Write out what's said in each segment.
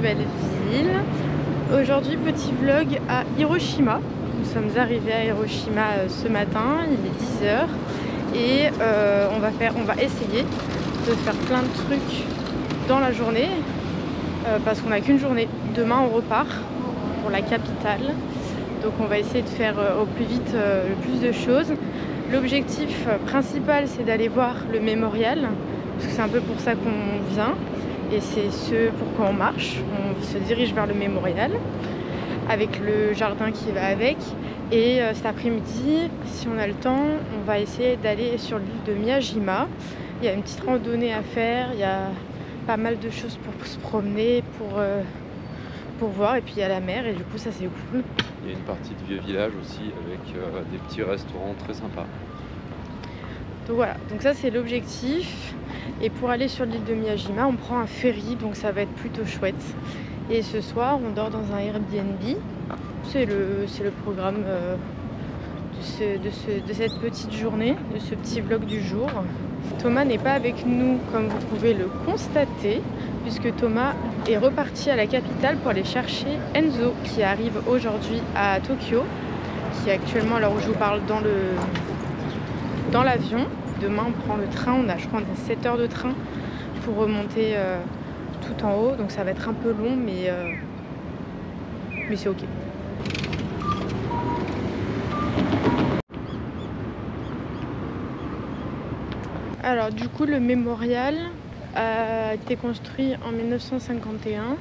nouvelle ville. Aujourd'hui, petit vlog à Hiroshima. Nous sommes arrivés à Hiroshima ce matin, il est 10h. Et on va essayer de faire plein de trucs dans la journée parce qu'on n'a qu'une journée. Demain, on repart pour la capitale. Donc on va essayer de faire au plus vite le plus de choses. L'objectif principal, c'est d'aller voir le mémorial, parce que c'est un peu pour ça qu'on vient. Et c'est ce pourquoi on marche. On se dirige vers le mémorial, avec le jardin qui va avec. Et cet après-midi, si on a le temps, on va essayer d'aller sur l'île de Miyajima. Il y a une petite randonnée à faire, il y a pas mal de choses pour se promener, pour voir, et puis il y a la mer, et du coup ça c'est cool. Il y a une partie de vieux village aussi avec des petits restaurants très sympas. Donc voilà, donc ça c'est l'objectif. Et pour aller sur l'île de Miyajima, on prend un ferry, donc ça va être plutôt chouette. Et ce soir, on dort dans un Airbnb. C'est le programme de cette petite journée, de ce petit vlog du jour. Thomas n'est pas avec nous, comme vous pouvez le constater, puisque Thomas est reparti à la capitale pour aller chercher Enzo, qui arrive aujourd'hui à Tokyo, qui est actuellement, à l'heure où je vous parle, dans l'avion. Demain, on prend le train, je crois, on a 7 heures de train pour remonter tout en haut, donc ça va être un peu long, mais c'est ok. Alors du coup, le mémorial a été construit en 1951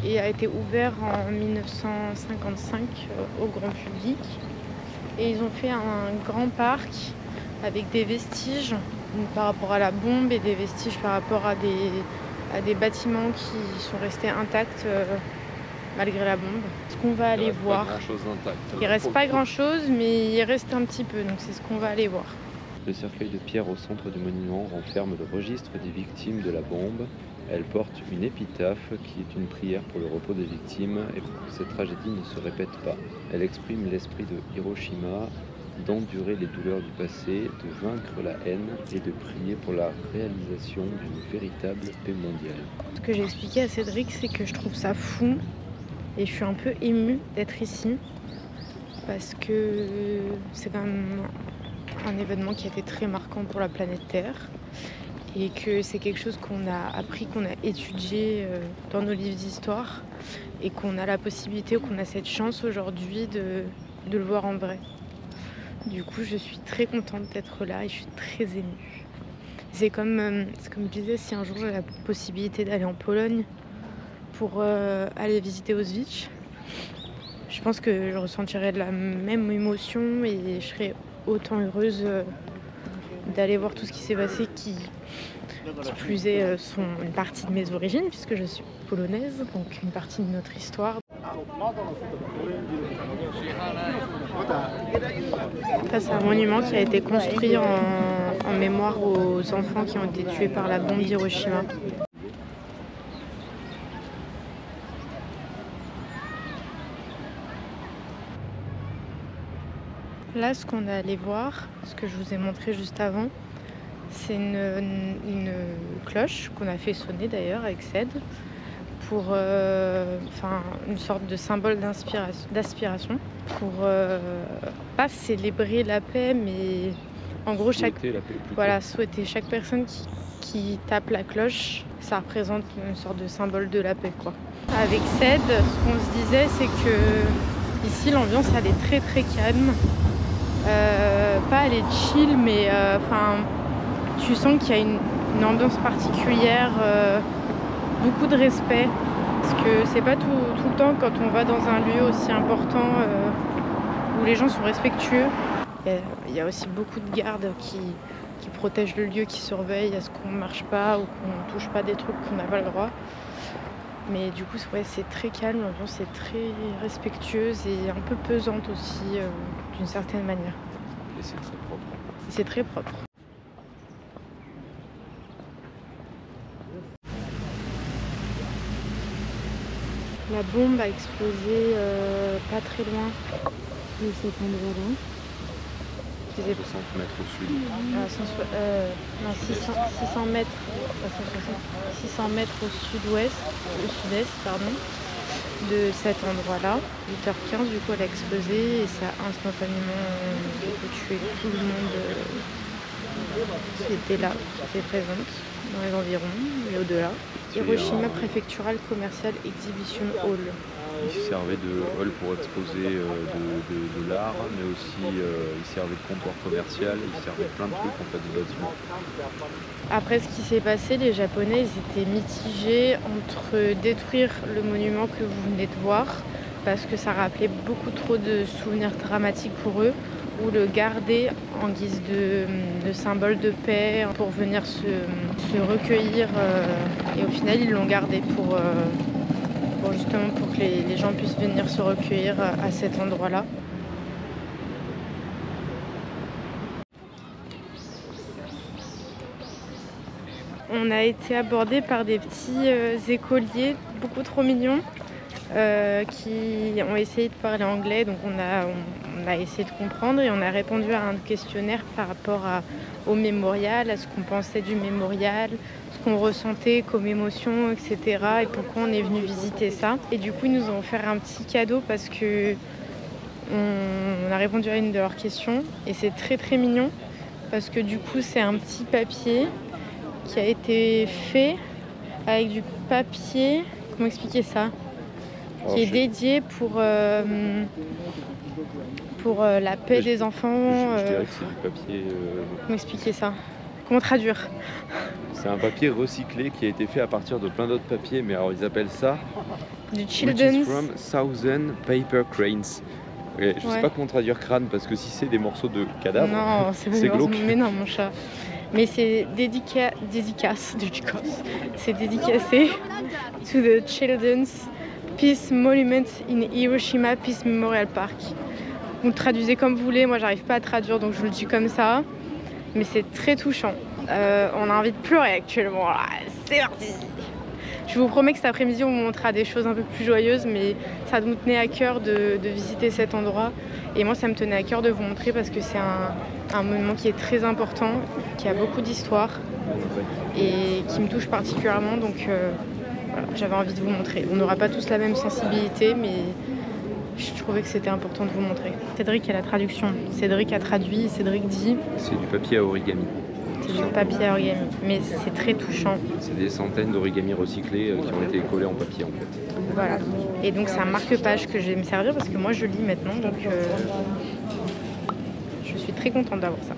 et a été ouvert en 1955 au grand public. Et ils ont fait un grand parc avec des vestiges par rapport à la bombe et des vestiges par rapport à des bâtiments qui sont restés intacts malgré la bombe. Ce qu'on va aller voir. Il reste pas grand chose, mais il reste un petit peu, donc c'est ce qu'on va aller voir. Le cercueil de pierre au centre du monument renferme le registre des victimes de la bombe. Elle porte une épitaphe qui est une prière pour le repos des victimes et pour que cette tragédie ne se répète pas. Elle exprime l'esprit de Hiroshima d'endurer les douleurs du passé, de vaincre la haine et de prier pour la réalisation d'une véritable paix mondiale. Ce que j'ai expliqué à Cédric, c'est que je trouve ça fou et je suis un peu émue d'être ici parce que c'est quand même un événement qui a été très marquant pour la planète Terre et que c'est quelque chose qu'on a appris, qu'on a étudié dans nos livres d'histoire et qu'on a la possibilité ou qu'on a cette chance aujourd'hui de le voir en vrai. Du coup, je suis très contente d'être là et je suis très émue. C'est comme je disais, si un jour j'ai la possibilité d'aller en Pologne pour aller visiter Auschwitz, je pense que je ressentirais la même émotion et je serais autant heureuse d'aller voir tout ce qui s'est passé, qui plus est sont une partie de mes origines, puisque je suis polonaise, donc une partie de notre histoire. Ça, c'est un monument qui a été construit en mémoire aux enfants qui ont été tués par la bombe d'Hiroshima. Là, ce qu'on est allé voir, ce que je vous ai montré juste avant, c'est une cloche qu'on a fait sonner d'ailleurs avec Ced pour une sorte de symbole d'aspiration pour pas célébrer la paix, mais en gros souhaiter chaque personne qui tape la cloche, ça représente une sorte de symbole de la paix, quoi. Avec Ced, ce qu'on se disait, c'est que ici l'ambiance elle est très très calme. Pas elle est chill, mais tu sens qu'il y a une ambiance particulière, beaucoup de respect, parce que c'est pas tout le temps quand on va dans un lieu aussi important où les gens sont respectueux. Il y a aussi beaucoup de gardes qui protègent le lieu, qui surveillent à ce qu'on ne marche pas ou qu'on ne touche pas des trucs qu'on n'a pas le droit. Mais du coup, c'est très calme, l'ambiance est très respectueuse et un peu pesante aussi, d'une certaine manière. Et c'est très propre. C'est très propre. La bombe a explosé pas très loin de cet endroit-là. excusez-moi. 60 mètres au sud. Non, 600 mètres, pas 160, 600 mètres au sud-est, pardon, de cet endroit-là. 8h15, du coup, elle a explosé et ça a instantanément tué tout le monde qui était là, qui était présente dans les environs et au-delà. Hiroshima Prefectural Commercial Exhibition Hall. Il servait de hall pour exposer de l'art, mais aussi il servait de comptoir commercial, il servait de plein de trucs en fait de bâtiment. Après ce qui s'est passé, les Japonais ils étaient mitigés entre détruire le monument que vous venez de voir, parce que ça rappelait beaucoup trop de souvenirs dramatiques pour eux, ou le garder en guise de symbole de paix pour venir se recueillir. Et au final, ils l'ont gardé pour justement pour que les gens puissent venir se recueillir à cet endroit-là. On a été abordés par des petits écoliers beaucoup trop mignons qui ont essayé de parler anglais, donc on a essayé de comprendre et on a répondu à un questionnaire par rapport au mémorial, à ce qu'on pensait du mémorial, ce qu'on ressentait comme émotion, etc. et pourquoi on est venu visiter ça. Et du coup, ils nous ont offert un petit cadeau parce que on a répondu à une de leurs questions et c'est très très mignon parce que du coup, c'est un petit papier qui a été fait avec du papier, comment expliquer ça, qui est dédié pour la paix des enfants. Je dirais que c'est du papier. Comment expliquer ça? Comment traduire? C'est un papier recyclé qui a été fait à partir de plein d'autres papiers, mais alors ils appellent ça du Which is children's from Thousand Paper Cranes. Ouais, je sais pas comment traduire crâne parce que si c'est des morceaux de cadavres, non, c'est glauque. Mais non, mon chat. Mais c'est c'est dédicacé to the Children's Peace Monument in Hiroshima Peace Memorial Park. Vous le traduisez comme vous voulez, moi j'arrive pas à traduire donc je vous le dis comme ça. Mais c'est très touchant. On a envie de pleurer actuellement. C'est parti! Je vous promets que cet après-midi on vous montrera des choses un peu plus joyeuses, mais ça nous tenait à cœur de visiter cet endroit. Et moi ça me tenait à cœur de vous montrer parce que c'est un monument qui est très important, qui a beaucoup d'histoire et qui me touche particulièrement. Donc voilà, j'avais envie de vous montrer. On n'aura pas tous la même sensibilité, mais je trouvais que c'était important de vous montrer. Cédric a la traduction. Cédric a traduit, Cédric dit... C'est du papier à origami. C'est du papier à origami, mais c'est très touchant. C'est des centaines d'origami recyclés qui ont été collés en papier en fait. Voilà. Et donc c'est un marque-page que je vais me servir parce que moi je lis maintenant, donc je suis très contente d'avoir ça.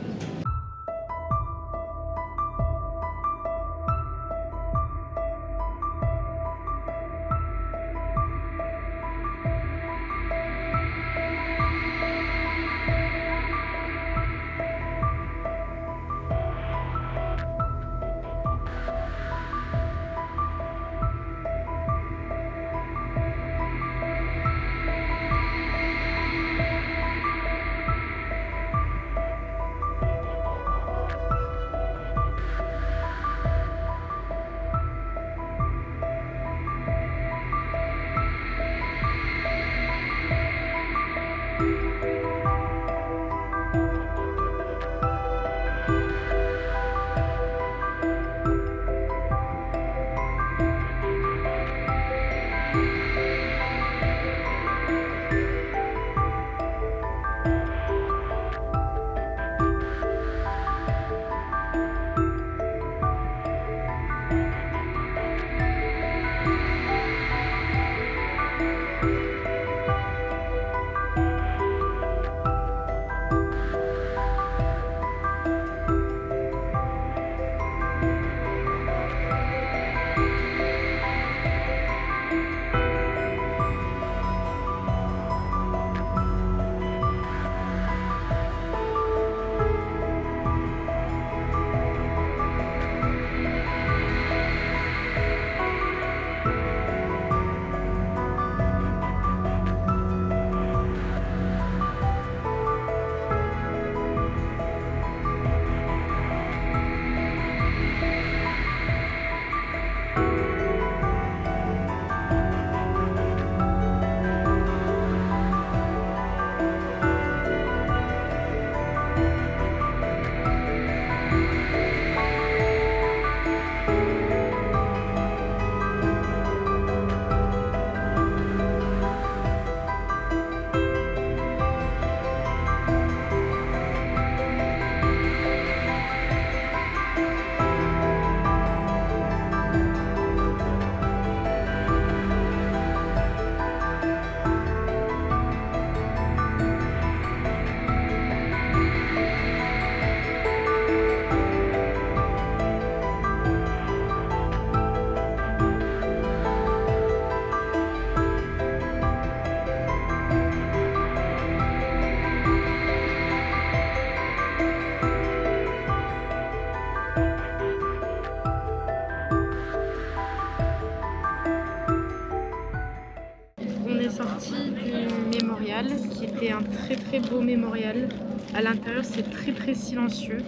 sortie du mémorial qui était un très beau mémorial. À l'intérieur c'est très silencieux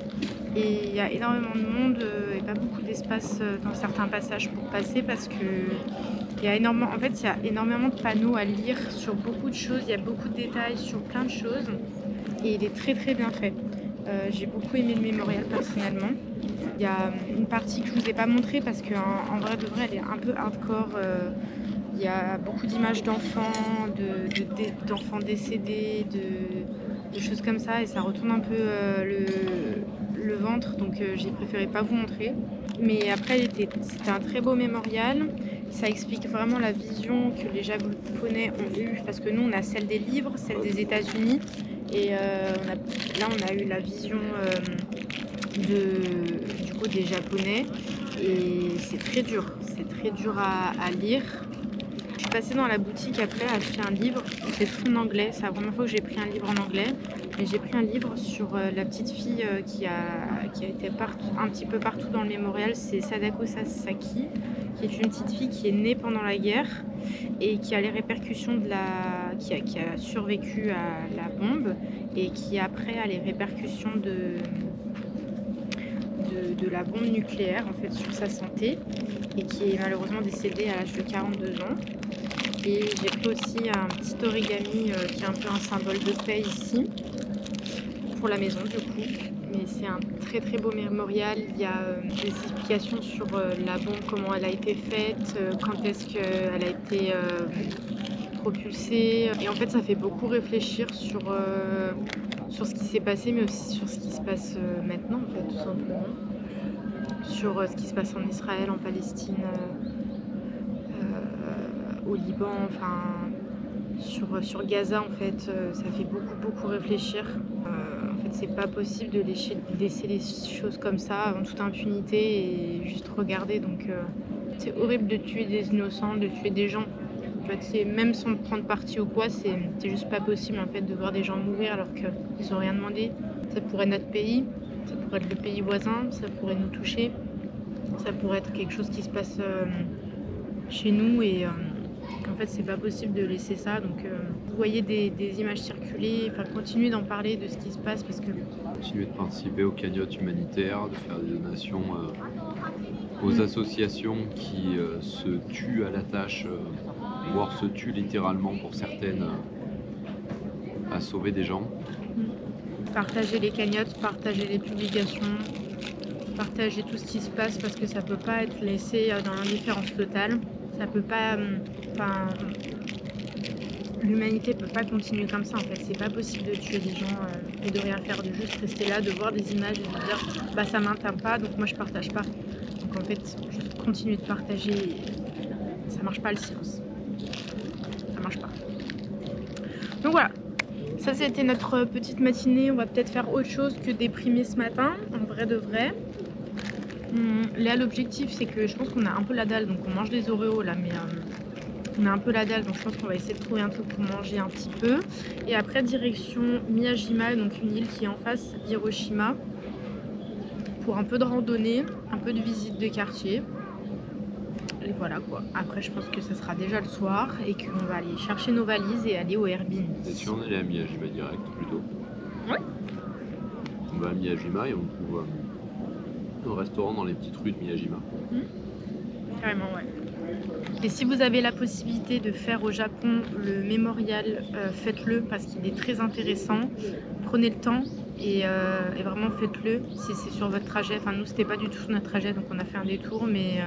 et il y a énormément de monde et pas beaucoup d'espace dans certains passages pour passer parce que il y a énormément, en fait, il y a énormément de panneaux à lire sur beaucoup de choses, il y a beaucoup de détails sur plein de choses et il est très bien fait. J'ai beaucoup aimé le mémorial personnellement. Il y a une partie que je vous ai pas montrée parce qu'en vrai de vrai elle est un peu hardcore. Il y a beaucoup d'images d'enfants, d'enfants décédés, de choses comme ça et ça retourne un peu le ventre, donc j'ai préféré pas vous montrer. Mais après c'était un très beau mémorial. Ça explique vraiment la vision que les Japonais ont eue parce que nous on a celle des livres, celle des États-Unis et là on a eu la vision du coup des Japonais et c'est très dur à lire. Je suis passée dans la boutique après à acheter un livre, c'est tout en anglais, c'est la première fois que j'ai pris un livre en anglais, mais j'ai pris un livre sur la petite fille qui a été un petit peu partout dans le mémorial, c'est Sadako Sasaki, qui est une petite fille qui est née pendant la guerre et qui a les répercussions qui a survécu à la bombe et qui après a les répercussions de la bombe nucléaire en fait sur sa santé et qui est malheureusement décédée à l'âge de 42 ans. Et j'ai pris aussi un petit origami qui est un peu un symbole de paix ici pour la maison du coup. Mais c'est un très beau mémorial. Il y a des explications sur la bombe, comment elle a été faite, quand est-ce qu'elle a été propulsée. Et en fait ça fait beaucoup réfléchir sur ce qui s'est passé mais aussi sur ce qui se passe maintenant en fait tout simplement. Sur ce qui se passe en Israël, en Palestine, au Liban, enfin sur Gaza en fait, ça fait beaucoup réfléchir. En fait c'est pas possible de laisser les choses comme ça en toute impunité et juste regarder, donc c'est horrible de tuer des innocents, de tuer des gens. En fait, c'est même sans prendre parti ou quoi, c'est juste pas possible en fait de voir des gens mourir alors qu'ils ont rien demandé. Ça pourrait être notre pays, ça pourrait être le pays voisin, ça pourrait nous toucher, ça pourrait être quelque chose qui se passe chez nous et en fait c'est pas possible de laisser ça. Donc vous voyez des images circuler, enfin continuez d'en parler de ce qui se passe parce que... Continuer de participer aux cagnottes humanitaires, de faire des donations aux associations qui se tuent à la tâche, voire se tuent littéralement pour certaines à sauver des gens. Partager les cagnottes, partager les publications, partager tout ce qui se passe parce que ça peut pas être laissé dans l'indifférence totale. Ça peut pas... l'humanité peut pas continuer comme ça en fait. C'est pas possible de tuer des gens et de rien faire, de juste rester là, de voir des images et de dire bah ça m'atteint pas donc moi je partage pas. Donc en fait juste continuer de partager, ça marche pas le silence. Ça marche pas. Donc voilà. Ça c'était notre petite matinée, on va peut-être faire autre chose que déprimer ce matin, en vrai de vrai. Là l'objectif c'est que je pense qu'on a un peu la dalle, donc on mange des Oreos là, mais on a un peu la dalle, donc je pense qu'on va essayer de trouver un truc pour manger un petit peu. Et après direction Miyajima, donc une île qui est en face d'Hiroshima, pour un peu de randonnée, un peu de visite de quartier. Et voilà quoi. Après je pense que ça sera déjà le soir et qu'on va aller chercher nos valises et aller au Airbnb. Et si on allait à Miyajima direct plutôt? Ouais. On va à Miyajima et on trouve un restaurant dans les petites rues de Miyajima. Carrément ouais. Et si vous avez la possibilité de faire au Japon le mémorial, faites-le parce qu'il est très intéressant. Prenez le temps et vraiment faites-le si c'est sur votre trajet. Enfin nous c'était pas du tout sur notre trajet donc on a fait un détour mais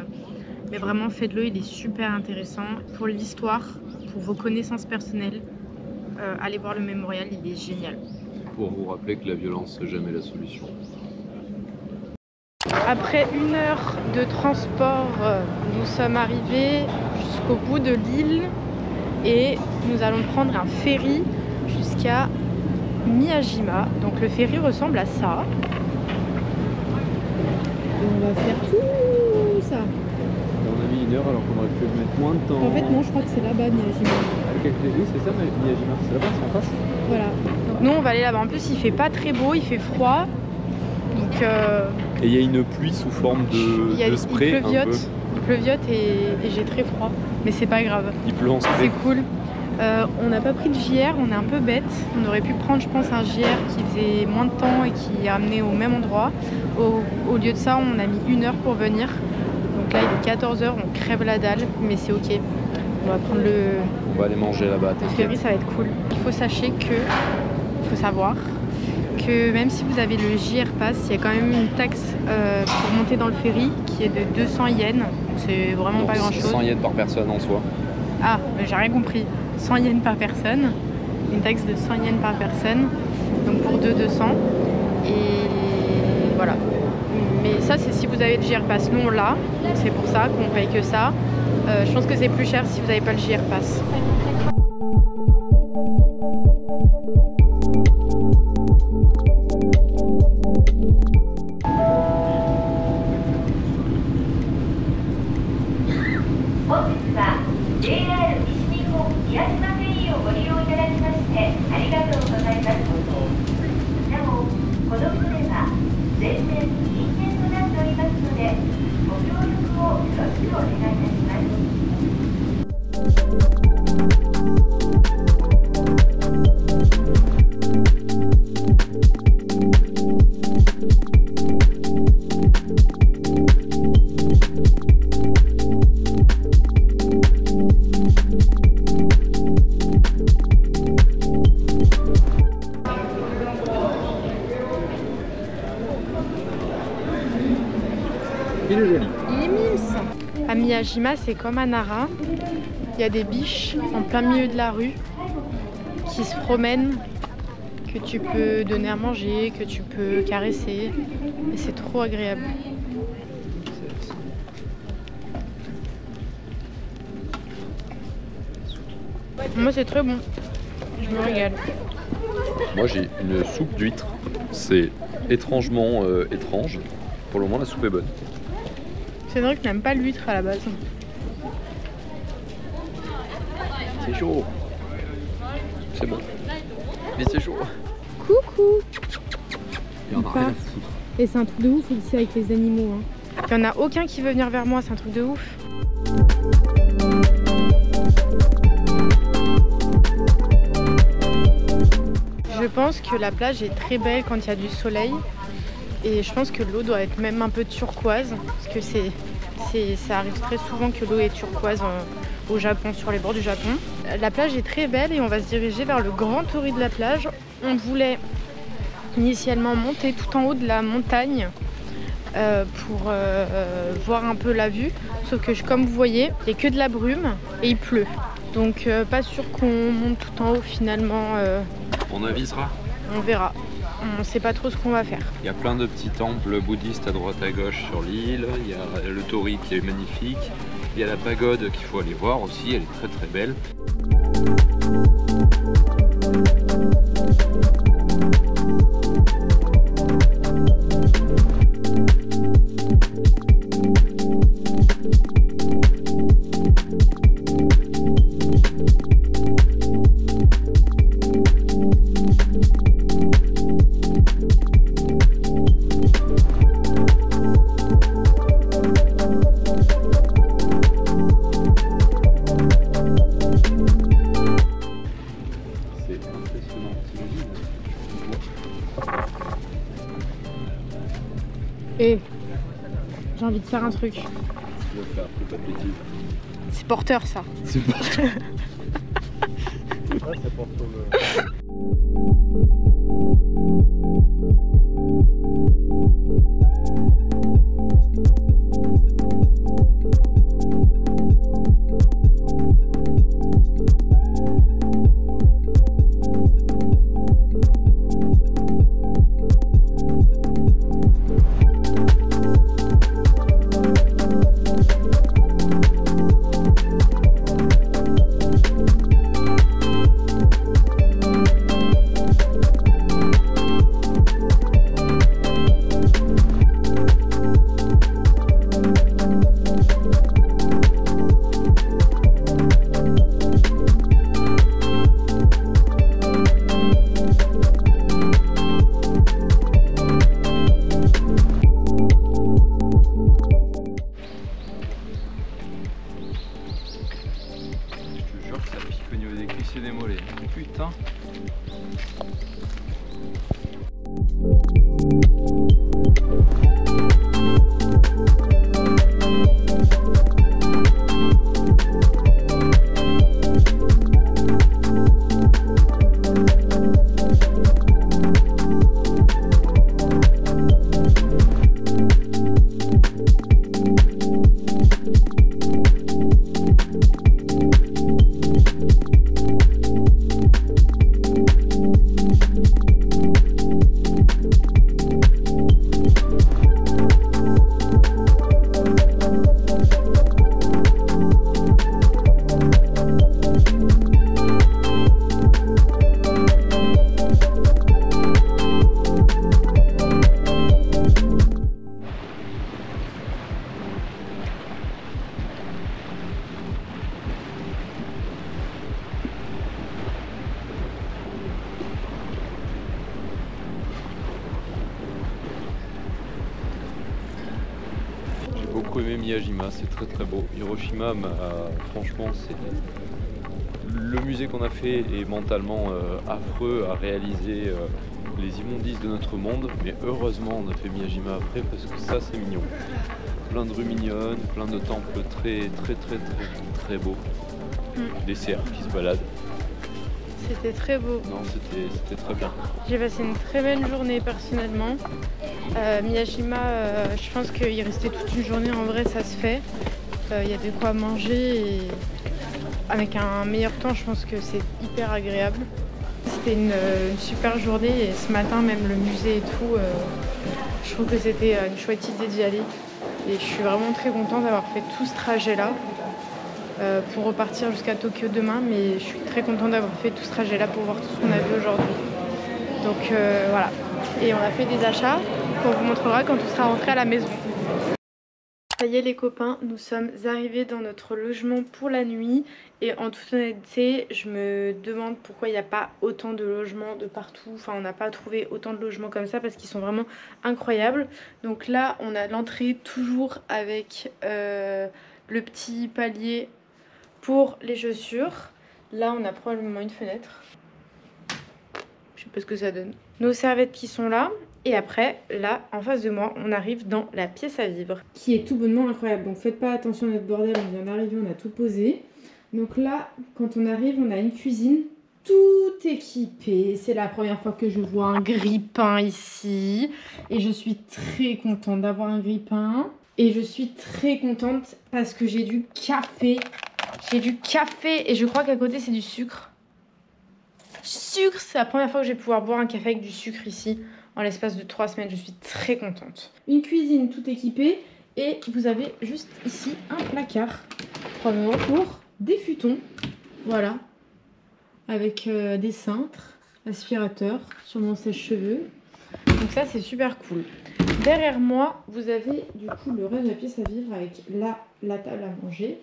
vraiment faites-le, il est super intéressant pour l'histoire, pour vos connaissances personnelles. Allez voir le mémorial, il est génial. Pour vous rappeler que la violence c'est jamais la solution. Après 1 heure de transport, nous sommes arrivés jusqu'au bout de l'île et nous allons prendre un ferry jusqu'à Miyajima. Donc le ferry ressemble à ça. Et on va faire tout ça. On a mis 1 heure alors qu'on aurait pu mettre moins de temps. En fait non, je crois que c'est là-bas Miyajima. Oui c'est ça Miyajima, c'est là-bas, c'est en face. Voilà. Donc nous on va aller là-bas. En plus il fait pas très beau, il fait froid. Donc, et il y a une pluie sous forme de spray. Il pleuviote et j'ai très froid. Mais c'est pas grave. Il pleut en spray. C'est cool. On n'a pas pris de JR, on est un peu bête. On aurait pu prendre, je pense, un JR qui faisait moins de temps et qui amenait au même endroit. Au lieu de ça, on a mis 1 heure pour venir. Donc là, il est 14 h, on crève la dalle, mais c'est ok. On va prendre On va aller manger là-bas. le ferry, ça va être cool. Il faut savoir que même si vous avez le JR Pass, il y a quand même une taxe pour monter dans le ferry qui est de 200 yens. C'est vraiment pas grand chose. 100 yens par personne en soi. Ah, j'ai rien compris. 100 yens par personne. Une taxe de 100 yens par personne. Donc pour 200. Et voilà. Mais ça, c'est si vous avez le JR Pass. Nous, on l'a. Donc c'est pour ça qu'on paye que ça. Je pense que c'est plus cher si vous n'avez pas le JR Pass. Il est joli. Il est mimes. À Miyajima, c'est comme à Nara. Il y a des biches en plein milieu de la rue qui se promènent, que tu peux donner à manger, que tu peux caresser. Et c'est trop agréable. Moi, c'est très bon. Je me régale. Moi, j'ai une soupe d'huîtres. C'est étrangement étrange. Pour le moment, la soupe est bonne. C'est vrai que je n'aime pas l'huître à la base. C'est chaud. C'est bon. Mais c'est chaud. Coucou. Il y en a rien à foutre. Et c'est un truc de ouf ici avec les animaux. Hein. Il n'y en a aucun qui veut venir vers moi, c'est un truc de ouf. Je pense que la plage est très belle quand il y a du soleil. Et je pense que l'eau doit être même un peu turquoise. Parce que ça arrive très souvent que l'eau est turquoise au Japon, sur les bords du Japon. La plage est très belle et on va se diriger vers le grand torii de la plage. On voulait initialement monter tout en haut de la montagne pour voir un peu la vue. Sauf que comme vous voyez, il n'y a que de la brume et il pleut. Donc pas sûr qu'on monte tout en haut finalement. On avisera. On verra. On ne sait pas trop ce qu'on va faire. Il y a plein de petits temples bouddhistes à droite à gauche sur l'île. Il y a le torii qui est magnifique. Il y a la pagode qu'il faut aller voir aussi, elle est très très belle. Et j'ai envie de faire un truc. Tu veux faire, fais pas de bêtises. C'est porteur ça. C'est porteur. Ouais, ça porte des cuisses et des mollets. Putain. J'ai beaucoup aimé Miyajima, c'est très beau. Hiroshima, franchement, c'est le musée qu'on a fait est mentalement affreux à réaliser les immondices de notre monde, mais heureusement on a fait Miyajima après parce que ça c'est mignon. Plein de rues mignonnes, plein de temples très beaux. Des cerfs qui se baladent. C'était très beau. Non, c'était très bien. J'ai passé une très belle journée personnellement. Miyajima, je pense qu'il restait toute une journée, en vrai ça se fait. Il y a de quoi manger et avec un meilleur temps, je pense que c'est hyper agréable. C'était une super journée et ce matin même le musée et tout, je trouve que c'était une chouette idée d'y aller. Et je suis vraiment très contente d'avoir fait tout ce trajet-là. Pour repartir jusqu'à Tokyo demain, mais je suis très contente d'avoir fait tout ce trajet là pour voir tout ce qu'on a vu aujourd'hui. Donc voilà, et on a fait des achats qu'on vous montrera quand on sera rentré à la maison. Ça y est les copains, nous sommes arrivés dans notre logement pour la nuit et en toute honnêteté je me demande pourquoi il n'y a pas autant de logements de partout. Enfin on n'a pas trouvé autant de logements comme ça parce qu'ils sont vraiment incroyables. Donc là on a l'entrée toujours avec le petit palier pour les chaussures. Là on a probablement une fenêtre. Je sais pas ce que ça donne. Nos serviettes qui sont là. Et après, là, en face de moi, on arrive dans la pièce à vivre. Qui est tout bonnement incroyable. Donc faites pas attention à notre bordel, on vient d'arriver, on a tout posé. Donc là, quand on arrive, on a une cuisine tout équipée. C'est la première fois que je vois un grille-pain ici. Et je suis très contente d'avoir un grille-pain. Et je suis très contente parce que j'ai du café. J'ai du café et je crois qu'à côté, c'est du sucre. Sucre, c'est la première fois que je vais pouvoir boire un café avec du sucre ici. En l'espace de 3 semaines, je suis très contente. Une cuisine tout équipée et vous avez juste ici un placard. Probablement pour des futons. Voilà. Avec des cintres, aspirateur, sûrement sèche-cheveux. Donc ça, c'est super cool. Derrière moi, vous avez du coup le reste de la pièce à vivre avec là la table à manger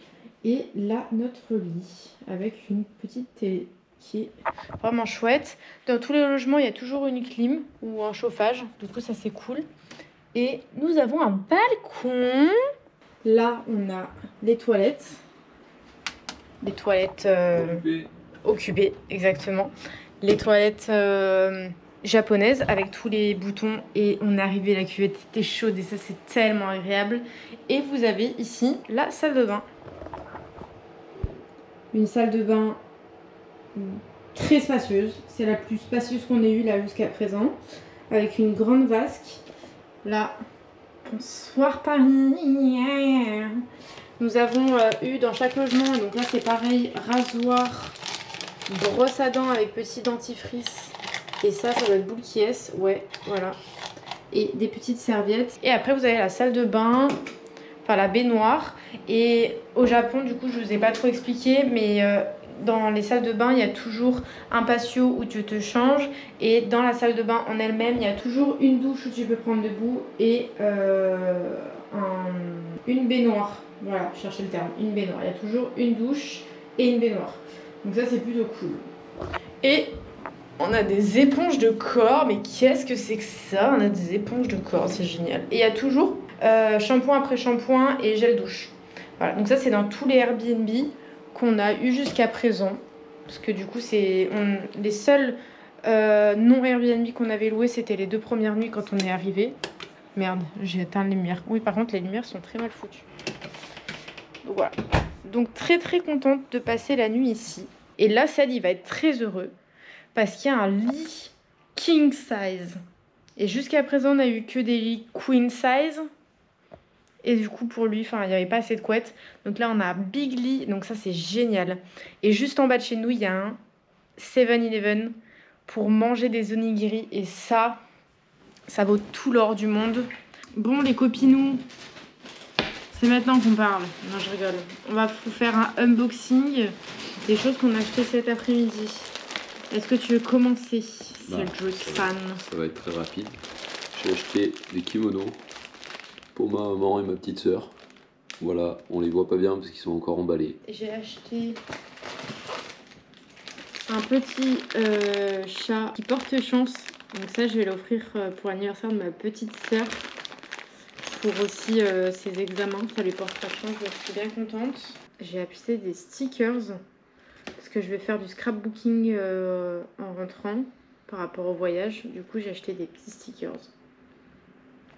et là notre lit avec une petite télé qui est vraiment chouette. Dans tous les logements, il y a toujours une clim ou un chauffage. Du coup, ça c'est cool. Et nous avons un balcon. Là, on a les toilettes. Les toilettes occupées, exactement. Les toilettes japonaises avec tous les boutons. Et on est arrivé, la cuvette était chaude et ça, c'est tellement agréable. Et vous avez ici la salle de bain. Une salle de bain très spacieuse, c'est la plus spacieuse qu'on ait eue là jusqu'à présent, avec une grande vasque. Là, bonsoir Paris. Nous avons eu dans chaque logement, donc là c'est pareil, rasoir, brosse à dents avec petit dentifrice, et ça doit être Bulky S, ouais, voilà, et des petites serviettes. Et après vous avez la salle de bain, enfin la baignoire. Et au Japon, du coup je vous ai pas trop expliqué, mais dans les salles de bain, il y a toujours un patio où tu te changes. Et dans la salle de bain en elle-même, il y a toujours une douche où tu peux prendre debout et une baignoire. Voilà, je cherchais le terme, une baignoire. Il y a toujours une douche et une baignoire. Donc ça, c'est plutôt cool. Et on a des éponges de corps. Mais qu'est-ce que c'est que ça? On a des éponges de corps, c'est génial. Et il y a toujours shampoing après shampoing et gel douche. Voilà, donc ça, c'est dans tous les Airbnb qu'on a eu jusqu'à présent. Parce que du coup, les seuls non Airbnb qu'on avait loués, c'était les 2 premières nuits quand on est arrivé. Merde, j'ai éteint les lumières. Oui, par contre, les lumières sont très mal foutues. Donc voilà. Donc très très contente de passer la nuit ici. Et là, Sad, il va être très heureux parce qu'il y a un lit king size. Et jusqu'à présent, on n'a eu que des lits queen size. Et du coup, pour lui, il n'y avait pas assez de couettes. Donc là, on a un big lit. Donc ça, c'est génial. Et juste en bas de chez nous, il y a un 7-Eleven pour manger des onigiri. Et ça vaut tout l'or du monde. Bon, les copinous, c'est maintenant qu'on parle. Non, je rigole. On va vous faire un unboxing des choses qu'on a achetées cet après-midi. Est-ce que tu veux commencer, Cedric fan? Ça va être très rapide. J'ai acheté des kimonos pour ma maman et ma petite sœur. Voilà, on les voit pas bien parce qu'ils sont encore emballés. J'ai acheté un petit chat qui porte chance. Donc ça, je vais l'offrir pour l'anniversaire de ma petite sœur. Pour aussi ses examens, ça lui portera chance, je suis bien contente. J'ai acheté des stickers parce que je vais faire du scrapbooking en rentrant par rapport au voyage. Du coup, j'ai acheté des petits stickers.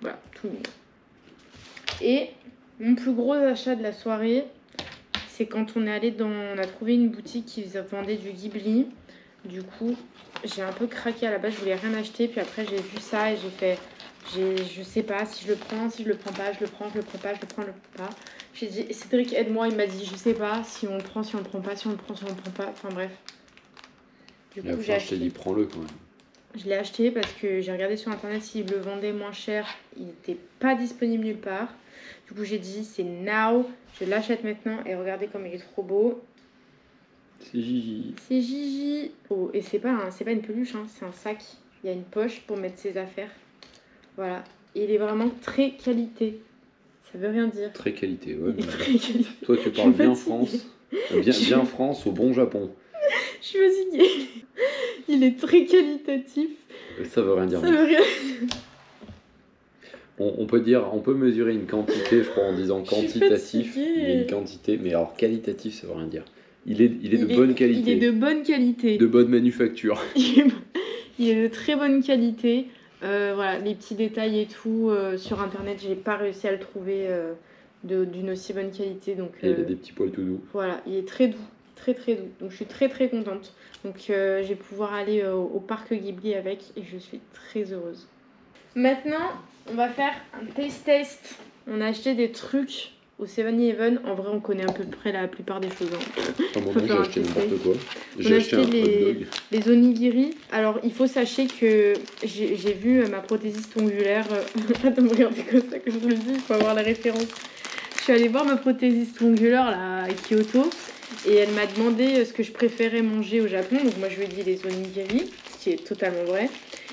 Voilà, tout mignon. Et mon plus gros achat de la soirée, c'est quand on est allé on a trouvé une boutique qui vendait du Ghibli. Du coup, j'ai un peu craqué à la base, je voulais rien acheter. Puis après, j'ai vu ça et j'ai fait... je sais pas si je le prends, si je le prends pas, je le prends, je le prends pas, je le prends, je le prends pas. J'ai dit, Cédric, aide-moi. Il m'a dit, je sais pas si on le prend, si on le prend pas, si on le prend, si on le prend pas. Enfin bref. Du coup, j'ai acheté. Je t'ai dit, prends-le quand même. Je l'ai acheté parce que j'ai regardé sur internet s'il le vendait moins cher. Il n'était pas disponible nulle part. Du coup, j'ai dit, c'est now. Je l'achète maintenant et regardez comme il est trop beau. C'est Gigi. C'est Gigi. Oh, et c'est pas une peluche, hein, c'est un sac. Il y a une poche pour mettre ses affaires. Voilà. Et il est vraiment très qualité. Ça veut rien dire. Très qualité, ouais. Très qualité. Toi, tu parles bien France. Bien France au bon Japon. Je suis fatiguée. Il est très qualitatif. Ça veut rien dire. Ça veut rien dire. On peut mesurer une quantité, je crois, en disant quantitatif. Il y a une quantité, mais alors qualitatif, ça veut rien dire. Il est de bonne qualité. Il est de bonne qualité. De bonne manufacture. Il est de très bonne qualité. Voilà, les petits détails et tout, sur internet, j'ai pas réussi à le trouver d'une aussi bonne qualité. Donc, et il a des petits poils tout doux. Voilà, il est très doux, très très doux. Donc je suis très très contente. Donc je vais pouvoir aller au parc Ghibli avec et je suis très heureuse. Maintenant, on va faire un taste test. On a acheté des trucs au 7-Eleven. En vrai, on connaît à peu près la plupart des choses. À un moment, j'ai acheté n'importe quoi. J'ai acheté les onigiri. Alors, il faut sachez que j'ai vu ma prothésiste ongulaire. Attends, regardez comme ça que je vous le dis, il faut avoir la référence. Je suis allée voir ma prothésiste ongulaire là, à Kyoto. Et elle m'a demandé ce que je préférais manger au Japon. Donc, moi, je lui ai dit les onigiri, ce qui est totalement vrai.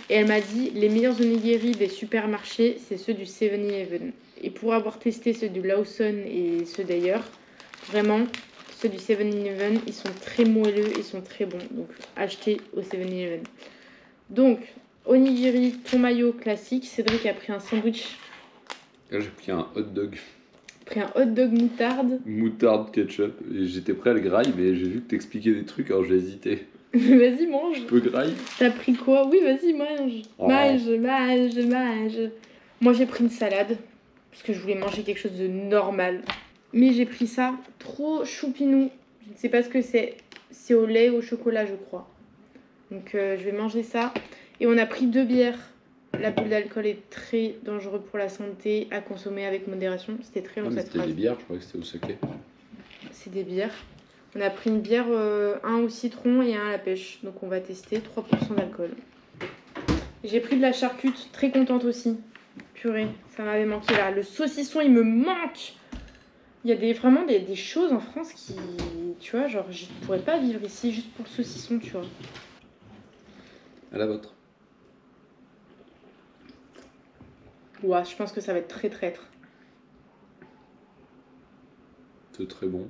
Et elle m'a dit les meilleurs onigiri des supermarchés, c'est ceux du 7-Eleven. Et pour avoir testé ceux du Lawson et ceux d'ailleurs, vraiment, ceux du 7-Eleven, ils sont très moelleux, ils sont très bons. Donc, achetez au 7-Eleven. Donc, onigiri, thon mayo classique. Cédric a pris un sandwich. Là, j'ai pris un hot dog. Pris un hot dog moutarde. Moutarde, ketchup. Et j'étais prêt à le grailler, mais j'ai vu que t'expliquais des trucs, alors j'ai hésité. Vas-y, mange. Je peux grailler? T'as pris quoi? Oui, vas-y, mange. Oh. Mange. Moi, j'ai pris une salade. Parce que je voulais manger quelque chose de normal. Mais j'ai pris ça trop choupinou. Je ne sais pas ce que c'est. C'est au lait, au chocolat, je crois. Donc, je vais manger ça. Et on a pris 2 bières. L'abus d'alcool est très dangereux pour la santé, à consommer avec modération. C'était très long cette phrase. C'était des bières, je croyais que c'était au saké. C'est des bières. On a pris une bière, un au citron et un à la pêche. Donc on va tester 3% d'alcool. J'ai pris de la charcute, très contente aussi. Purée, ça m'avait manqué là. Le saucisson, il me manque. Il y a vraiment des choses en France qui... Tu vois, genre, je pourrais pas vivre ici juste pour le saucisson, tu vois. À la vôtre. Ouais, je pense que ça va être très traître. C'est très bon.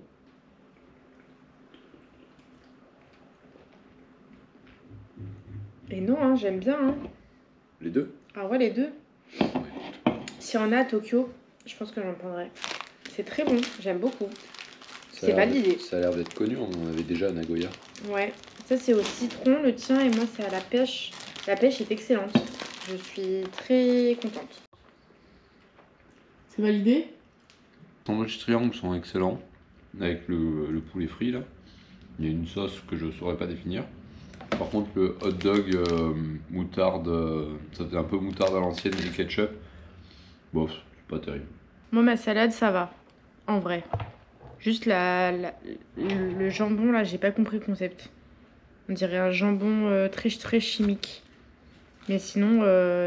Et non, hein, j'aime bien. Hein. Les deux? Ah ouais, les deux. S'il y en a à Tokyo, je pense que j'en prendrai. C'est très bon, j'aime beaucoup. C'est validé. Ça a l'air d'être connu, on en avait déjà à Nagoya. Ouais, ça c'est au citron, le tien, et moi c'est à la pêche. La pêche est excellente. Je suis très contente. C'est validé? Les sandwichs triangles sont excellents, avec le poulet frit là. Il y a une sauce que je saurais pas définir. Par contre, le hot dog moutarde, ça fait un peu moutarde à l'ancienne et ketchup. Bon, c'est pas terrible. Moi, ma salade, ça va, en vrai. Juste le jambon, là, j'ai pas compris le concept. On dirait un jambon très, très chimique. Mais sinon,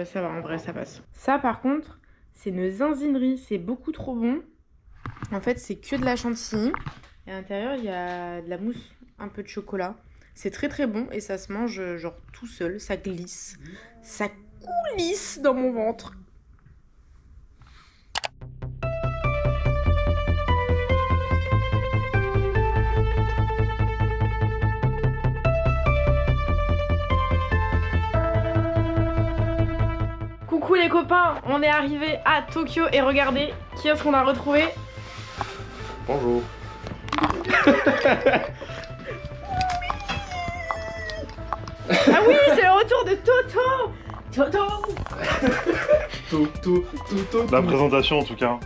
ça va, en vrai, ça passe. Ça, par contre, c'est une zinzinerie, c'est beaucoup trop bon. En fait, c'est que de la chantilly. Et à l'intérieur, il y a de la mousse, un peu de chocolat. C'est très très bon et ça se mange genre tout seul, ça glisse. Ça coulisse dans mon ventre. Coucou les copains, on est arrivé à Tokyo et regardez qui est-ce qu'on a retrouvé. Bonjour. Ah oui, c'est le retour de Toto. Toto. La présentation en tout cas.